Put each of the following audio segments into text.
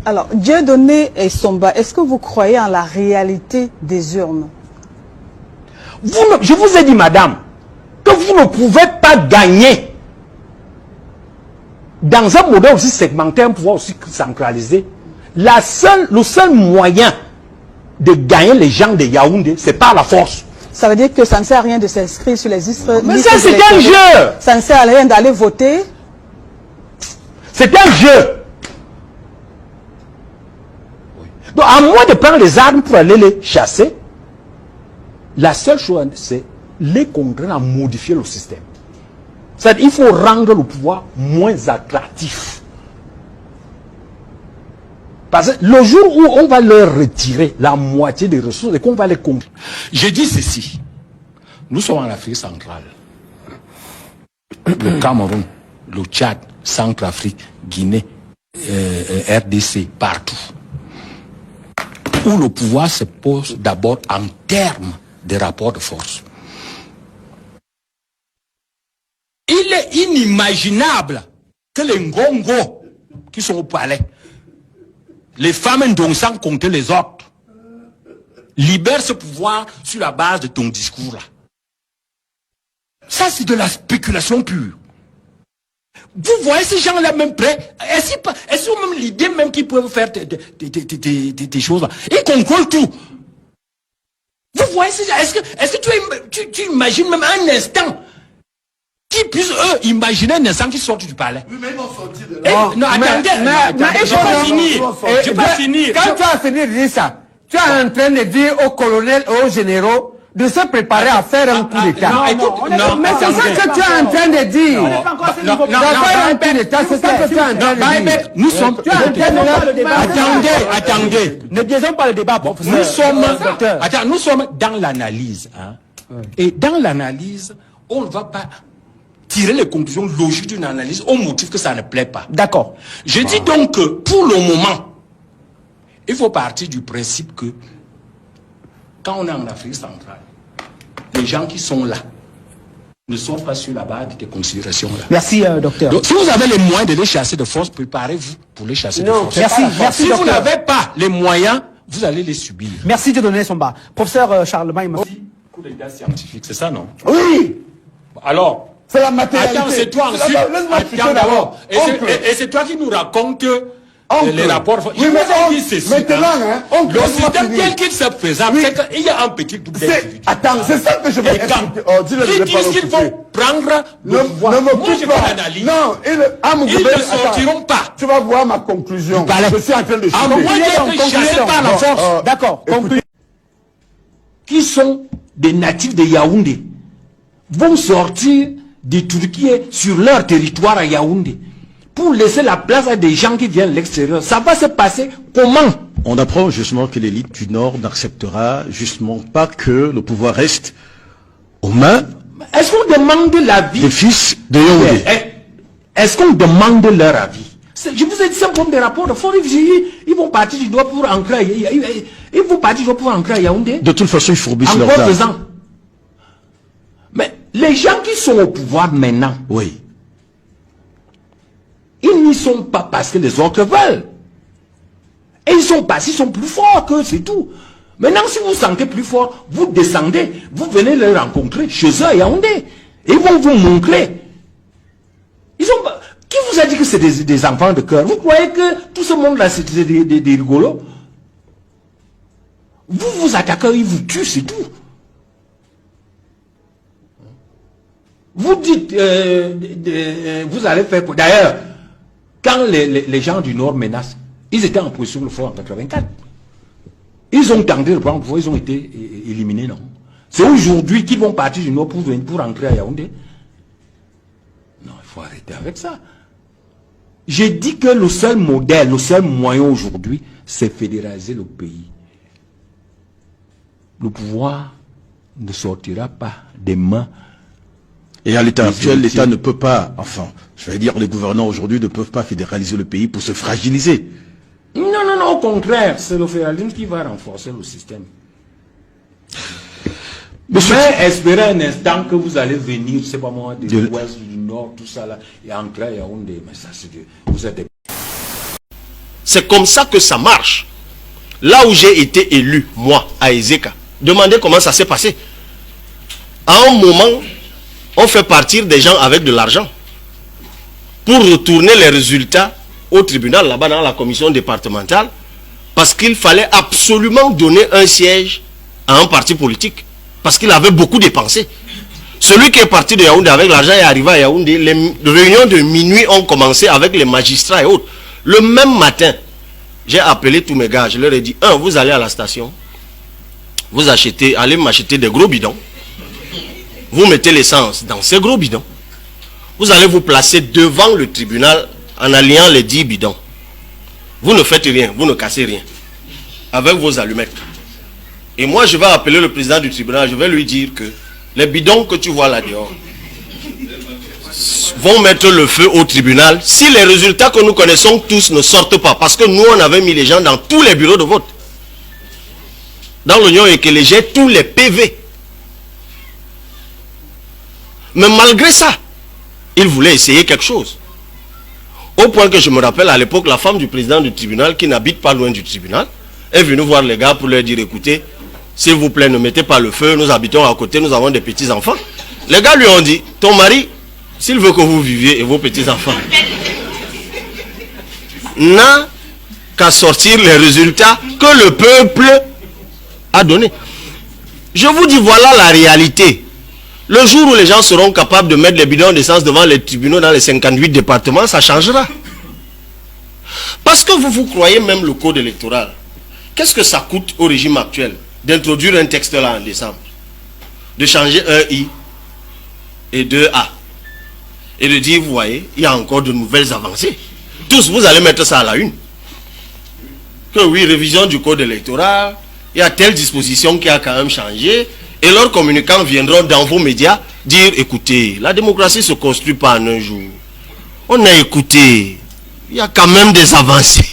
Alors, Dieudonné et Somba, est-ce que vous croyez en la réalité des urnes? Je vous ai dit, madame, que vous ne pouvez pas gagner dans un modèle aussi segmentaire, un pouvoir aussi centralisé. Le seul moyen de gagner les gens de Yaoundé, c'est par la force. Ça veut dire que ça ne sert à rien de s'inscrire sur les listes. Mais ça, c'est un jeu. Ça ne sert à rien d'aller voter. C'est un jeu. Donc, à moins de prendre les armes pour aller les chasser, la seule chose, c'est les contraindre à modifier le système. C'est-à-dire qu'il faut rendre le pouvoir moins attractif. Parce que le jour où on va leur retirer la moitié des ressources et qu'on va les contraindre. Je dis ceci. Nous sommes en Afrique centrale. Le Cameroun, le Tchad, Centrafrique, Guinée, RDC, partout. Où le pouvoir se pose d'abord en termes de rapport de force. Il est inimaginable que les Ngongo qui sont au palais, les femmes dont sans compter les autres, libèrent ce pouvoir sur la base de ton discours-là. Ça, c'est de la spéculation pure. Vous voyez ces gens-là même prêts? Est-ce qu'ils ont même l'idée même qu'ils peuvent faire des choses-là? Ils contrôlent tout. Vous voyez ces gens? Est-ce que tu imagines même un instant qu'ils puissent, eux, imaginer un instant qu'ils sortent du palais? Oui, mais ils vont sortir de là. Non, attendez, je vais pas finir. Je vais pas finir. Quand tu as fini de dire ça, tu es en train de dire aux colonels et aux généraux de se préparer à faire un coup d'État. Mais c'est ça que tu es en train de dire. On n'est pas encore fait un coup d'État, c'est ça que tu es en train de dire. Nous sommes... Attendez. Ne biaisons pas le débat, Nous sommes dans l'analyse. Et dans l'analyse, on ne va pas tirer les conclusions logiques d'une analyse au motif que ça ne plaît pas. D'accord. Je dis donc que, pour le moment, il faut partir du principe que quand on est en Afrique centrale, les gens qui sont là ne sont pas sur la base de ces considérations-là. Merci, docteur. Donc, si vous avez les moyens de les chasser de force, préparez-vous pour les chasser de force. Merci, si docteur. vous n'avez pas les moyens, vous allez les subir. Merci de donner son bas. Professeur Charlemagne. Coup d'état scientifique, c'est ça, non? Oui. Alors, c'est la matérialité. Attends, c'est toi ensuite. Attends d'abord. Et c'est toi qui nous raconte les rapports. Oui, mais maintenant, le système tel qu'il se présente, c'est qu'il y a un petit groupe d'individus. Attends, c'est ça que je veux expliquer. Ils disent qu'il faut prendre le pouvoir. Moi, je fais l'analyse. Non, ils ne sortiront pas. Tu vas voir ma conclusion. Je suis en train de chuter. À moins d'être chassés par la force. D'accord. Qui sont des natifs de Yaoundé vont sortir de Turquie sur leur territoire à Yaoundé pour laisser la place à des gens qui viennent de l'extérieur. Ça va se passer comment? On apprend justement que l'élite du Nord n'acceptera justement pas que le pouvoir reste aux mains. Est-ce qu'on demande l'avis des fils de Yaoundé? Est-ce qu'on demande leur avis? Je vous ai dit, c'est comme des rapports de force. Ils vont partir du doigt pour ancrer. Ils vont partir du doigt pour ancrer à Yaoundé. De toute façon, ils fourbissent leur Encore 2 ans. Mais les gens qui sont au pouvoir maintenant, oui, ils n'y sont pas parce que les autres veulent. Et ils sont parce qu'ils sont plus forts que c'est tout. Maintenant, si vous vous sentez plus fort, vous descendez, vous venez les rencontrer chez eux à Yaoundé. Et ils vont vous montrer. Qui vous a dit que c'est des enfants de cœur? Vous croyez que tout ce monde-là, c'est des rigolos? Vous vous attaquez, ils vous tuent, c'est tout. Vous dites, vous allez faire... D'ailleurs, quand les gens du Nord menacent, ils étaient en position de fort en 84. Ils ont tenté de prendre le pouvoir, ils ont été éliminés, non? C'est aujourd'hui qu'ils vont partir du Nord pour rentrer à Yaoundé. Non, il faut arrêter avec ça. J'ai dit que le seul modèle, le seul moyen aujourd'hui, c'est fédéraliser le pays. Le pouvoir ne sortira pas des mains. Et à l'état actuel, l'État ne peut pas, enfin, je vais dire, les gouvernants aujourd'hui ne peuvent pas fédéraliser le pays pour se fragiliser. Non, au contraire, c'est le fédéralisme qui va renforcer le système. Mais espérez un instant que vous allez venir, c'est pas moi, de l'ouest, du nord, tout ça là, et entrer à Yaoundé, mais ça c'est Dieu. Vous êtes des... C'est comme ça que ça marche. Là où j'ai été élu, moi, à Ezeka, demandez comment ça s'est passé. À un moment, on fait partir des gens avec de l'argent pour retourner les résultats au tribunal, là-bas dans la commission départementale, parce qu'il fallait absolument donner un siège à un parti politique, parce qu'il avait beaucoup dépensé. Celui qui est parti de Yaoundé avec l'argent est arrivé à Yaoundé, les réunions de minuit ont commencé avec les magistrats et autres. Le même matin, j'ai appelé tous mes gars, je leur ai dit, vous allez à la station, vous achetez, allez m'acheter des gros bidons, vous mettez l'essence dans ces gros bidons, vous allez vous placer devant le tribunal en alliant les 10 bidons. Vous ne faites rien, vous ne cassez rien, avec vos allumettes. Et moi je vais appeler le président du tribunal, je vais lui dire que les bidons que tu vois là dehors vont mettre le feu au tribunal si les résultats que nous connaissons tous ne sortent pas. Parce que nous, on avait mis les gens dans tous les bureaux de vote. Dans l'Union et que j'ai tous les PV. Mais malgré ça, ils voulaient essayer quelque chose. Au point que je me rappelle à l'époque, la femme du président du tribunal, qui n'habite pas loin du tribunal, est venue voir les gars pour leur dire, écoutez, s'il vous plaît, ne mettez pas le feu, nous habitons à côté, nous avons des petits-enfants. Les gars lui ont dit, ton mari, s'il veut que vous viviez et vos petits-enfants, n'a qu'à sortir les résultats que le peuple a donnés. Je vous dis, voilà la réalité. Le jour où les gens seront capables de mettre les bidons d'essence devant les tribunaux dans les 58 départements, ça changera. Parce que vous croyez même le code électoral. Qu'est-ce que ça coûte au régime actuel d'introduire un texte là en décembre, de changer un I et deux A, et de dire, vous voyez, il y a encore de nouvelles avancées. Tous, vous allez mettre ça à la une. Que oui, révision du code électoral, il y a telle disposition qui a quand même changé, et leurs communicants viendront dans vos médias dire, écoutez, la démocratie ne se construit pas en un jour. On a écouté, il y a quand même des avancées.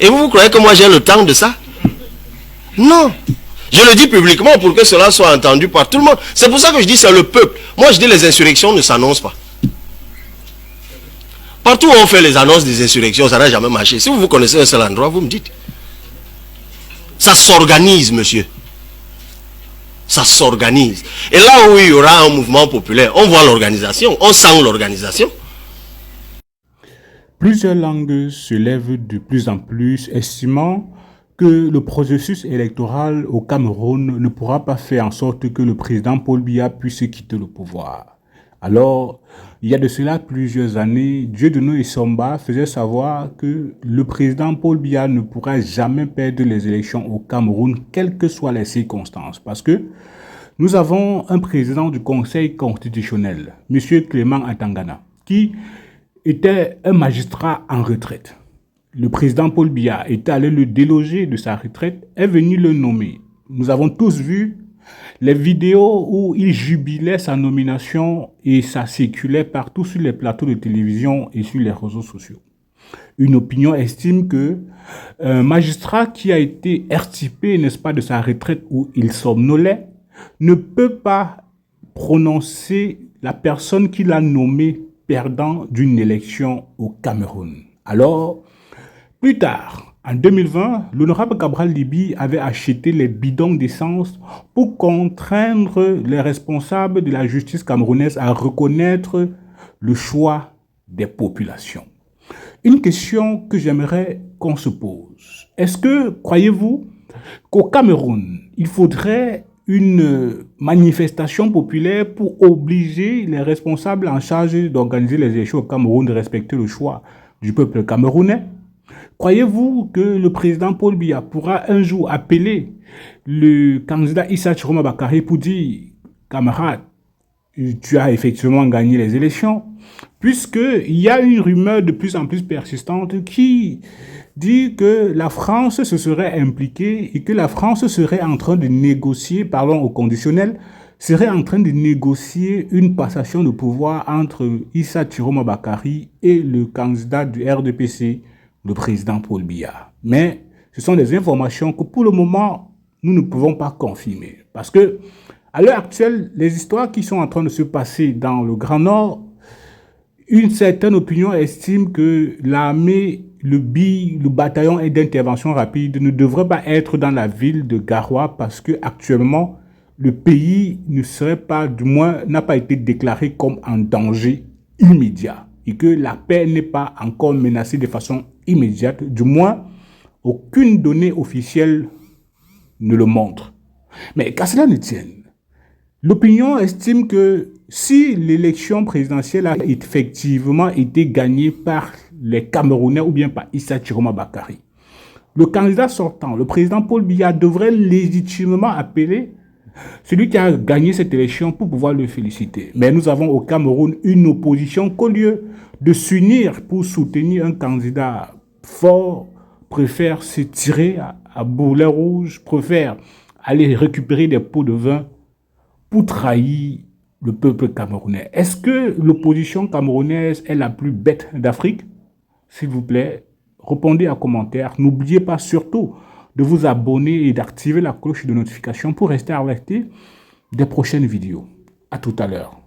Et vous croyez que moi j'ai le temps de ça? Non. Je le dis publiquement pour que cela soit entendu par tout le monde. C'est pour ça que je dis c'est le peuple. Moi je dis les insurrections ne s'annoncent pas. Partout où on fait les annonces des insurrections, ça n'a jamais marché. Si vous connaissez un seul endroit, vous me dites. Ça s'organise, monsieur. Ça s'organise. Et là où il y aura un mouvement populaire, on voit l'organisation, on sent l'organisation. Plusieurs langues se lèvent de plus en plus, estimant que le processus électoral au Cameroun ne pourra pas faire en sorte que le président Paul Biya puisse quitter le pouvoir. Alors, il y a de cela plusieurs années, Dieudonné Essomba faisait savoir que le président Paul Biya ne pourra jamais perdre les élections au Cameroun, quelles que soient les circonstances. Parce que nous avons un président du Conseil constitutionnel, M. Clément Atangana, qui était un magistrat en retraite. Le président Paul Biya est allé le déloger de sa retraite, est venu le nommer. Nous avons tous vu les vidéos où il jubilait sa nomination et ça circulait partout sur les plateaux de télévision et sur les réseaux sociaux. Une opinion estime que un magistrat qui a été extirpé, n'est-ce pas, de sa retraite où il somnolait, ne peut pas prononcer la personne qui l'a nommé perdant d'une élection au Cameroun. Alors, plus tard, en 2020, l'honorable Cabral Libi avait acheté les bidons d'essence pour contraindre les responsables de la justice camerounaise à reconnaître le choix des populations. Une question que j'aimerais qu'on se pose. Est-ce que, croyez-vous, qu'au Cameroun, il faudrait une manifestation populaire pour obliger les responsables en charge d'organiser les élections au Cameroun de respecter le choix du peuple camerounais? Croyez-vous que le président Paul Biya pourra un jour appeler le candidat Issa Chiroma Bakary pour dire « Camarade, tu as effectivement gagné les élections », puisqu'il y a une rumeur de plus en plus persistante qui dit que la France se serait impliquée et que la France serait en train de négocier, parlons au conditionnel, serait en train de négocier une passation de pouvoir entre Issa Chiroma Bakary et le candidat du RDPC, le président Paul Biya. Mais ce sont des informations que pour le moment, nous ne pouvons pas confirmer. Parce que, à l'heure actuelle, les histoires qui sont en train de se passer dans le Grand Nord, Une certaine opinion estime que l'armée, le bataillon d'intervention rapide ne devrait pas être dans la ville de Garoua parce que actuellement le pays ne serait pas, du moins, n'a pas été déclaré comme en danger immédiat et que la paix n'est pas encore menacée de façon immédiate. Du moins, aucune donnée officielle ne le montre. Mais qu'à cela ne tienne, l'opinion estime que si l'élection présidentielle a effectivement été gagnée par les Camerounais ou bien par Issa Chiroma Bakary, le candidat sortant, le président Paul Biya, devrait légitimement appeler celui qui a gagné cette élection pour pouvoir le féliciter. Mais nous avons au Cameroun une opposition qu'au lieu de s'unir pour soutenir un candidat fort, préfère se tirer à boulet rouge, préfère aller récupérer des pots de vin pour trahir le peuple camerounais. Est-ce que l'opposition camerounaise est la plus bête d'Afrique? S'il vous plaît, répondez en commentaire. N'oubliez pas surtout de vous abonner et d'activer la cloche de notification pour rester alerté des prochaines vidéos. À tout à l'heure.